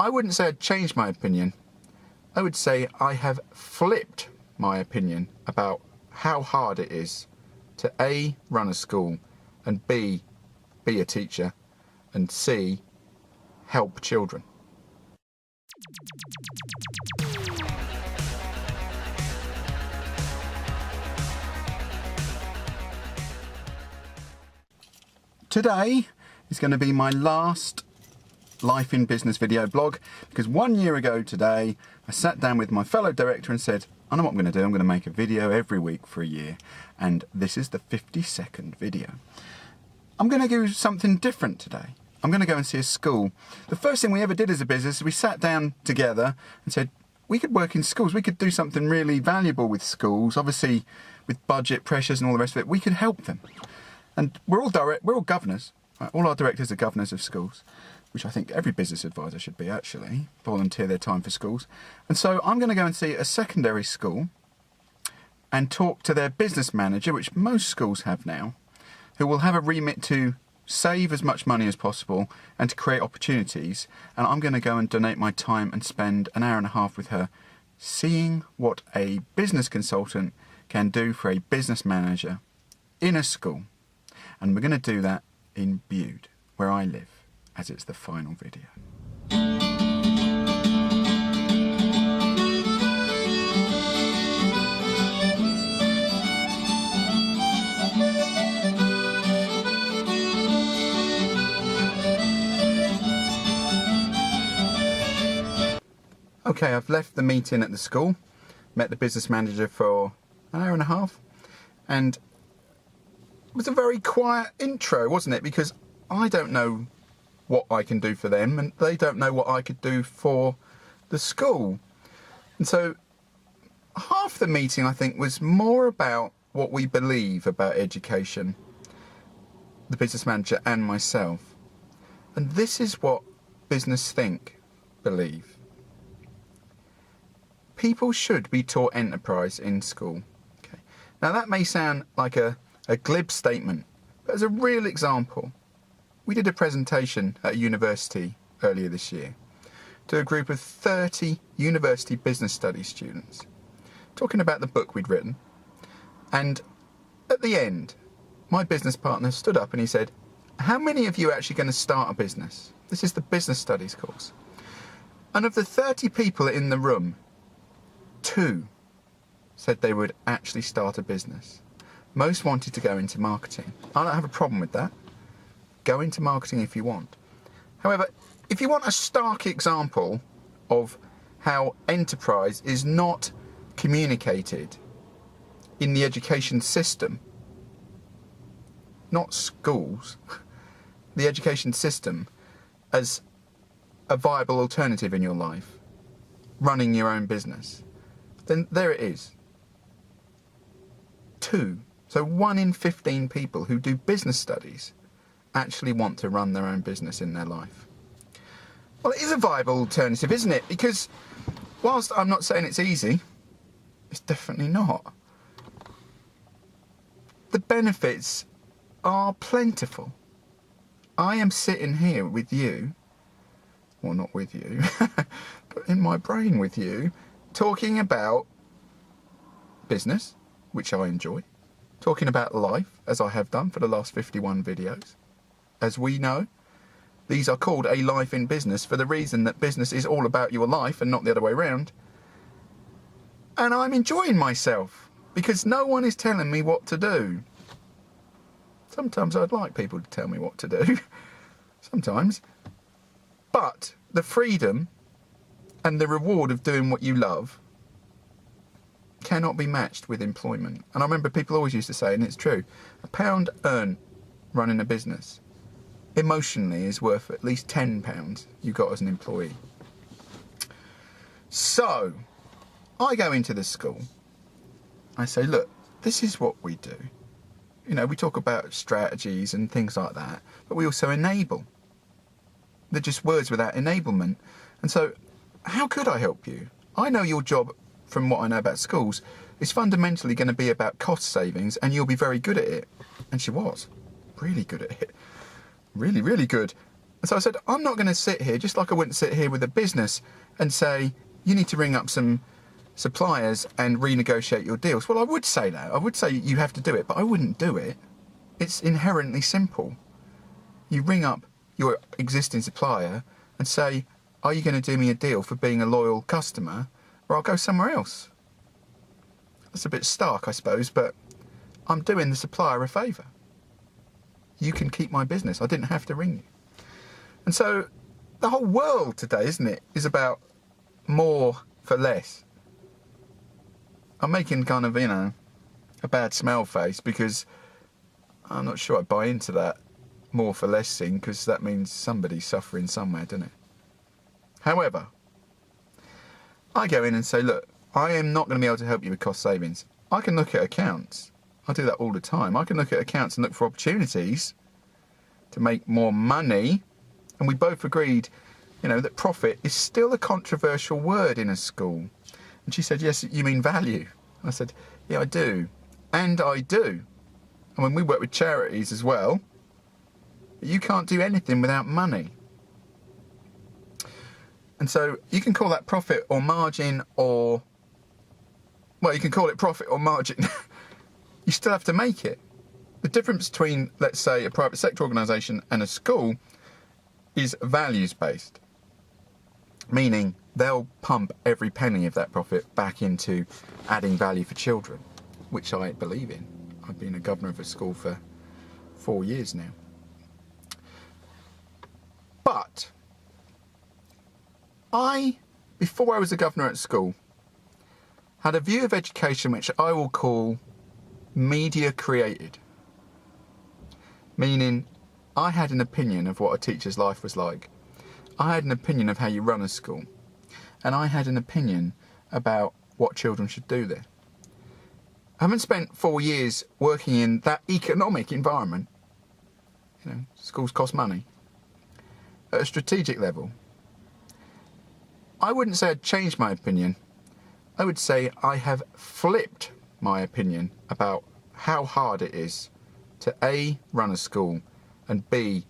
I wouldn't say I'd changed my opinion. I would say I have flipped my opinion about how hard it is to A, run a school, and B, be a teacher, and C, help children. Today is going to be my last Life in Business video blog, because 1 year ago today I sat down with my fellow director and said, I know what I'm going to do, I'm going to make a video every week for a year, and this is the 52nd video. I'm going to do something different today. I'm going to go and see a school. The first thing we ever did as a business is we sat down together and said, we could work in schools, we could do something really valuable with schools, obviously with budget pressures and all the rest of it, we could help them. And we're all governors, right? All our directors are governors of schools, which I think every business advisor should be actually, volunteer their time for schools. And so I'm going to go and see a secondary school and talk to their business manager, which most schools have now, who will have a remit to save as much money as possible and to create opportunities. And I'm going to go and donate my time and spend an hour and a half with her seeing what a business consultant can do for a business manager in a school. And we're going to do that in Bude, where I live, as it's the final video. Okay, I've left the meeting at the school, met the business manager for an hour and a half, and it was a very quiet intro, wasn't it? Because I don't know what I can do for them, and they don't know what I could do for the school. And so half the meeting, I think, was more about what we believe about education, the business manager and myself. And this is what Business Think believe. People should be taught enterprise in school. Okay. Now that may sound like a glib statement, but as a real example, we did a presentation at a university earlier this year to a group of 30 university business studies students, talking about the book we'd written. And at the end, my business partner stood up and he said, how many of you are actually going to start a business? This is the business studies course. And of the 30 people in the room, 2 said they would actually start a business. Most wanted to go into marketing. I don't have a problem with that. Go into marketing if you want. However, if you want a stark example of how enterprise is not communicated in the education system, not schools, the education system as a viable alternative in your life, running your own business, then there it is. 2. So 1 in 15 people who do business studies actually want to run their own business in their life. Well, it is a viable alternative, isn't it? Because whilst I'm not saying it's easy, it's definitely not. The benefits are plentiful. I am sitting here with you, well, not with you, but in my brain with you, talking about business, which I enjoy, talking about life, as I have done for the last 51 videos. As we know, these are called A Life in Business for the reason that business is all about your life and not the other way around. And I'm enjoying myself because no one is telling me what to do. Sometimes I'd like people to tell me what to do. Sometimes. But the freedom and the reward of doing what you love cannot be matched with employment. And I remember people always used to say, and it's true, £1 earned running a business emotionally is worth at least £10 you got as an employee. So I go into the school, I say, look, this is what we do. You know, we talk about strategies and things like that, but we also enable. They're just words without enablement. And so how could I help you? I know your job, from what I know about schools, is fundamentally going to be about cost savings, and you'll be very good at it. And she was really good at it. Really, really good. And so I said, I'm not going to sit here, just like I wouldn't sit here with a business and say, you need to ring up some suppliers and renegotiate your deals. Well, I would say that. I would say you have to do it, but I wouldn't do it. It's inherently simple. You ring up your existing supplier and say, are you going to do me a deal for being a loyal customer, or I'll go somewhere else? That's a bit stark, I suppose, but I'm doing the supplier a favour. You can keep my business. I didn't have to ring you. And so the whole world today, isn't it, is about more for less. I'm making kind of, a bad smell face because I'm not sure I buy into that more for less thing, because that means somebody's suffering somewhere, doesn't it? However, I go in and say, look, I am not going to be able to help you with cost savings. I can look at accounts. I do that all the time. I can look at accounts and look for opportunities to make more money. And we both agreed, that profit is still a controversial word in a school. And she said, yes, you mean value? I said, yeah, I do. And I do. And when we work with charities as well, you can't do anything without money. And so you can call that profit or margin, or, well, you can call it profit or margin. You still have to make it. The difference between, let's say, a private sector organisation and a school is values-based, meaning they'll pump every penny of that profit back into adding value for children, which I believe in. I've been a governor of a school for 4 years now. But before I was a governor at school, had a view of education which I will call media created. Meaning, I had an opinion of what a teacher's life was like. I had an opinion of how you run a school. And I had an opinion about what children should do there. I haven't spent 4 years working in that economic environment. Schools cost money. At a strategic level, I wouldn't say I'd changed my opinion. I would say I have flipped my opinion about how hard it is to A, run a school, and B,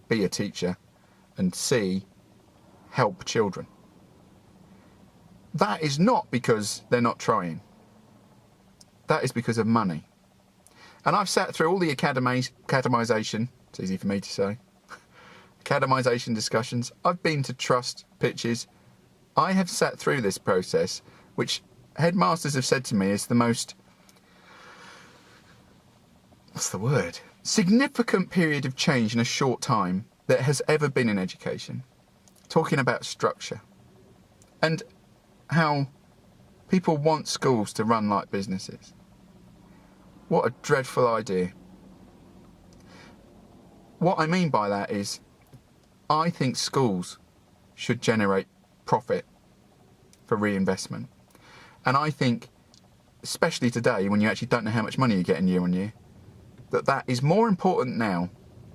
be a teacher, and C, help children. That is not because they're not trying. That is because of money. And I've sat through all the academisation, it's easy for me to say, academisation discussions. I've been to trust pitches. I have sat through this process, which headmasters have said to me is the most, significant period of change in a short time that has ever been in education. Talking about structure and how people want schools to run like businesses. What a dreadful idea. What I mean by that is, I think schools should generate profit for reinvestment. And I think, especially today, when you actually don't know how much money you're getting year on year, that is more important now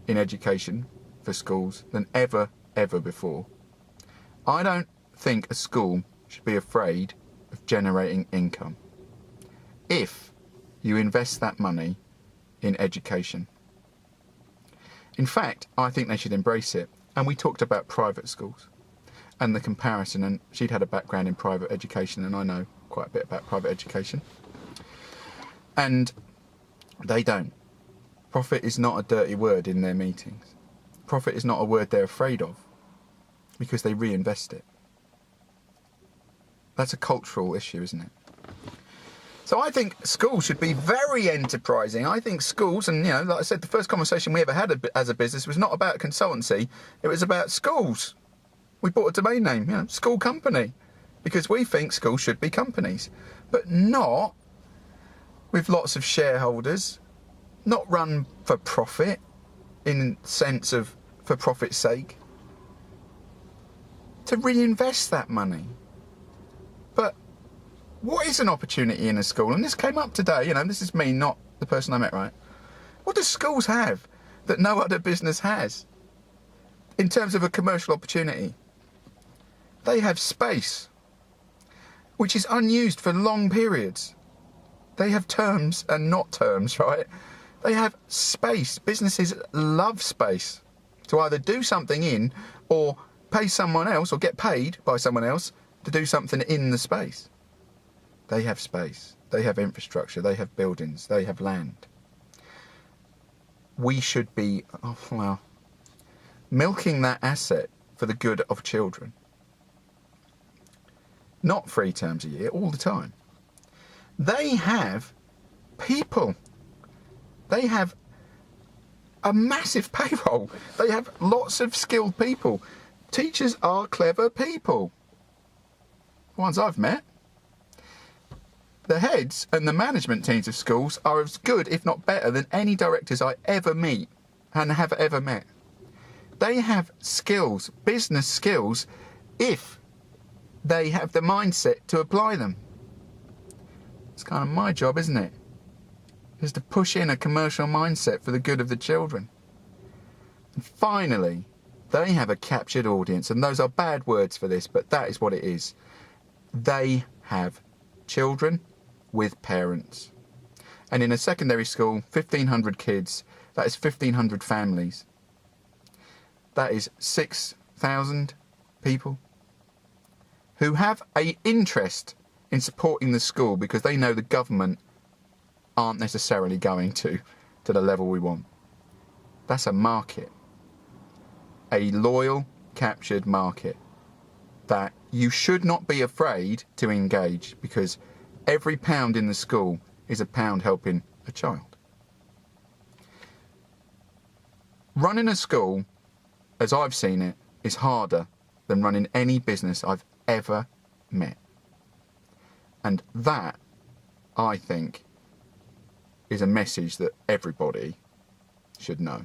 in education for schools than ever before. I don't think a school should be afraid of generating income if you invest that money in education. In fact, I think they should embrace it. And we talked about private schools and the comparison, and she'd had a background in private education, and I know quite a bit about private education. And they don't. Profit is not a dirty word in their meetings. Profit is not a word they're afraid of, because they reinvest it. That's a cultural issue, isn't it? So I think schools should be very enterprising. I think schools, and like I said, the first conversation we ever had as a business was not about consultancy, it was about schools. We bought a domain name, school company, because we think schools should be companies, but not with lots of shareholders, not run for profit in the sense of for profit's sake, to reinvest that money. But what is an opportunity in a school? And this came up today, this is me, not the person I met, right? What do schools have that no other business has in terms of a commercial opportunity? They have space, which is unused for long periods. They have terms and not terms, right? They have space. Businesses love space. to either do something in or pay someone else or get paid by someone else to do something in the space. They have space, they have infrastructure, they have buildings, they have land. We should be, milking that asset for the good of children. Not 3 terms a year, all the time. They have people. They have a massive payroll. They have lots of skilled people. Teachers are clever people. The ones I've met. The heads and the management teams of schools are as good, if not better, than any directors I ever meet and have ever met. They have skills, business skills, if they have the mindset to apply them. It's kind of my job, isn't it? Is to push in a commercial mindset for the good of the children. And finally, they have a captured audience, and those are bad words for this, but that is what it is. They have children with parents. And in a secondary school, 1,500 kids, that is 1,500 families. That is 6,000 people who have an interest in supporting the school because they know the government aren't necessarily going to the level we want. That's a market. A loyal, captured market that you should not be afraid to engage, because every pound in the school is a pound helping a child. Running a school, as I've seen it, is harder than running any business I've ever met. And that, I think, is a message that everybody should know.